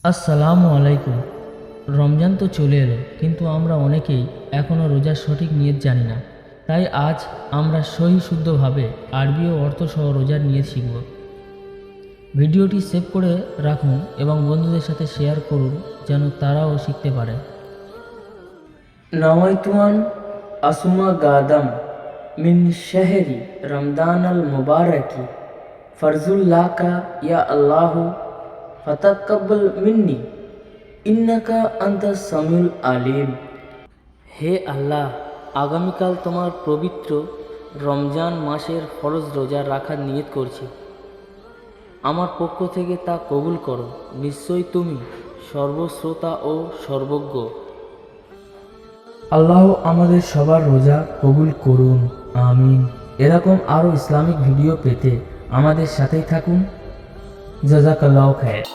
আসসালামু আলাইকুম। রমজান তো চলে এলো, কিন্তু আমরা অনেকেই এখনও রোজার সঠিক নিয়ত জানি না। তাই আজ আমরা সহি শুদ্ধভাবে আরবি ও অর্থসহ রোজার নিয়ত শিখব। ভিডিওটি সেভ করে রাখুন এবং বন্ধুদের সাথে শেয়ার করুন, যেন তারাও শিখতে পারে। নওয়াইতুয়ান আসুমা গাদাম মিন শাহরি রমদান আল মুবারকি ফরজুল্লাকা ইয়া আল্লাহ ফাতাকাব্বাল মিন্নি ইন্নাকা আনতাস সামিউল আলিম। হে আল্লাহ, আগামীকাল তোমার পবিত্র রমজান মাসের ফরজ রোজা রাখার নিয়ত করছি। আমার পক্ষ থেকে তা কবুল করো। নিশ্চয়ই তুমি সর্বশ্রোতা ও সর্বজ্ঞ। আল্লাহ আমাদের সবার রোজা কবুল করুন, আমিন। এরকম আরও ইসলামিক ভিডিও পেতে আমাদের সাথেই থাকুন। জাযাকাল্লাহু খায়র।